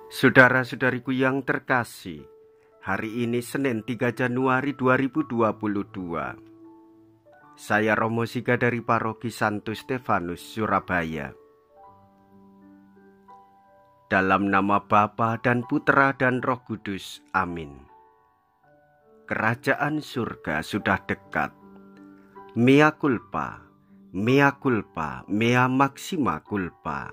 Saudara-saudariku yang terkasih, hari ini Senin 3 Januari 2022. Saya Romo Siga dari Paroki Santo Stefanus, Surabaya. Dalam nama Bapa dan Putra dan Roh Kudus, amin. Kerajaan surga sudah dekat. Mea culpa, mea culpa, mea maxima culpa.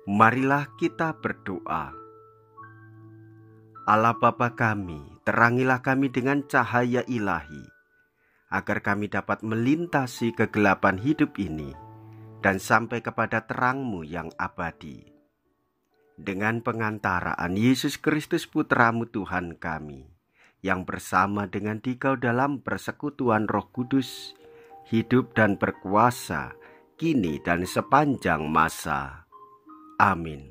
Marilah kita berdoa. Allah Bapa kami, terangilah kami dengan cahaya ilahi, agar kami dapat melintasi kegelapan hidup ini dan sampai kepada terang-Mu yang abadi. Dengan pengantaraan Yesus Kristus Putra-Mu Tuhan kami, yang bersama dengan Dikau dalam persekutuan Roh Kudus, hidup dan berkuasa, kini dan sepanjang masa. Amin.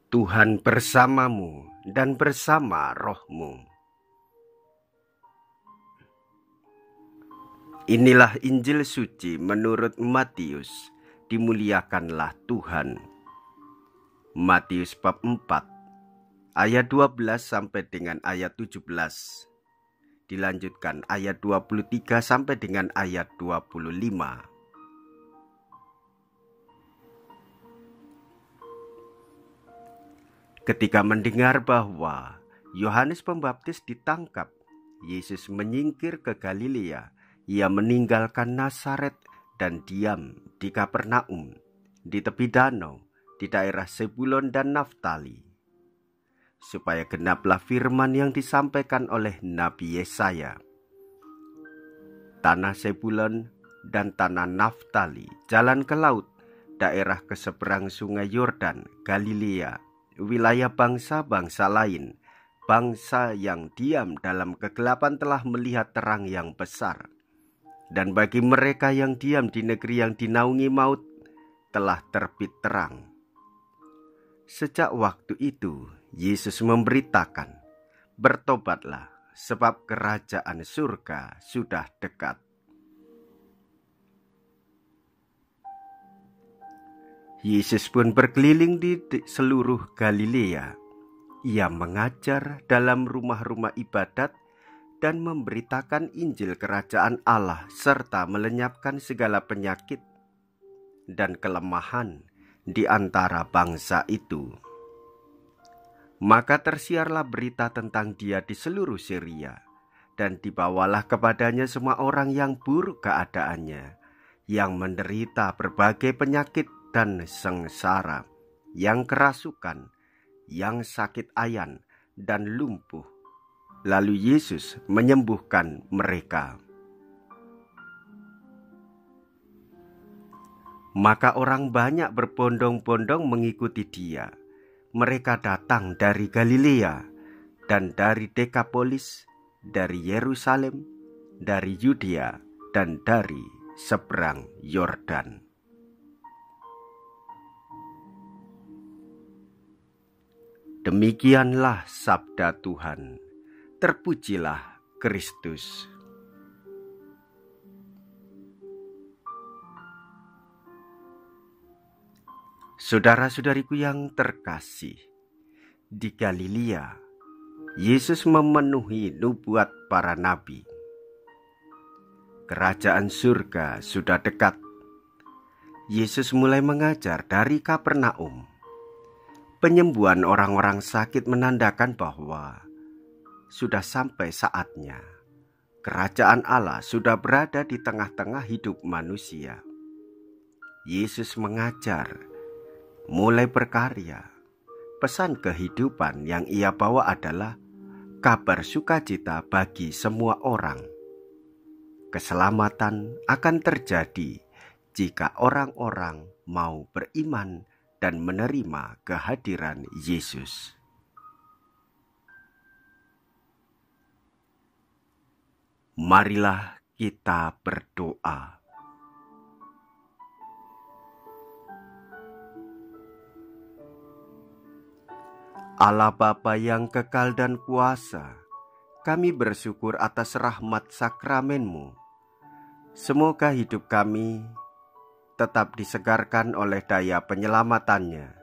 Tuhan bersamamu dan bersama rohmu. Inilah Injil suci menurut Matius. Dimuliakanlah Tuhan. Matius bab 4 ayat 12 sampai dengan ayat 17. Dilanjutkan ayat 23 sampai dengan ayat 25. Ketika mendengar bahwa Yohanes Pembaptis ditangkap, Yesus menyingkir ke Galilea. Ia meninggalkan Nazaret dan diam di Kapernaum, di tepi danau, di daerah Zebulon dan Naftali, supaya genaplah firman yang disampaikan oleh Nabi Yesaya. Tanah Zebulon dan tanah Naftali, jalan ke laut, daerah ke seberang sungai Yordan, Galilea, wilayah bangsa-bangsa lain, bangsa yang diam dalam kegelapan telah melihat terang yang besar. Dan bagi mereka yang diam di negeri yang dinaungi maut, telah terbit terang. Sejak waktu itu, Yesus memberitakan, "Bertobatlah, sebab kerajaan surga sudah dekat." Yesus pun berkeliling di seluruh Galilea. Ia mengajar dalam rumah-rumah ibadat dan memberitakan Injil kerajaan Allah serta melenyapkan segala penyakit dan kelemahan di antara bangsa itu. Maka tersiarlah berita tentang Dia di seluruh Syria, dan dibawalah kepadanya semua orang yang buruk keadaannya, yang menderita berbagai penyakit dan sengsara, yang kerasukan, yang sakit ayan dan lumpuh. Lalu Yesus menyembuhkan mereka. Maka orang banyak berbondong-bondong mengikuti Dia. Mereka datang dari Galilea dan dari Dekapolis, dari Yerusalem, dari Yudea, dan dari seberang Yordan. Demikianlah sabda Tuhan. Terpujilah Kristus. Saudara-saudariku yang terkasih, di Galilea, Yesus memenuhi nubuat para nabi. Kerajaan surga sudah dekat. Yesus mulai mengajar dari Kapernaum. Penyembuhan orang-orang sakit menandakan bahwa sudah sampai saatnya. Kerajaan Allah sudah berada di tengah-tengah hidup manusia. Yesus mengajar, mulai berkarya. Pesan kehidupan yang Ia bawa adalah kabar sukacita bagi semua orang. Keselamatan akan terjadi jika orang-orang mau beriman dan menerima kehadiran Yesus. Marilah kita berdoa. Allah Bapa yang kekal dan kuasa, kami bersyukur atas rahmat sakramen-Mu. Semoga hidup kami tetap disegarkan oleh daya penyelamatannya.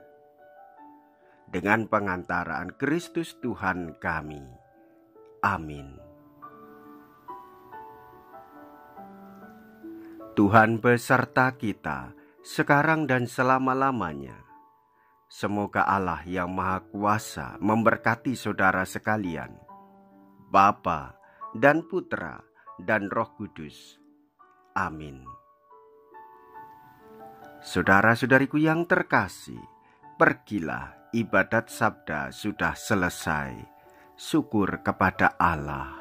Dengan pengantaran Kristus Tuhan kami. Amin. Tuhan beserta kita, sekarang dan selama-lamanya. Semoga Allah yang Maha Kuasa memberkati saudara sekalian, Bapa dan Putra dan Roh Kudus. Amin. Saudara-saudariku yang terkasih, pergilah, ibadat sabda sudah selesai. Syukur kepada Allah.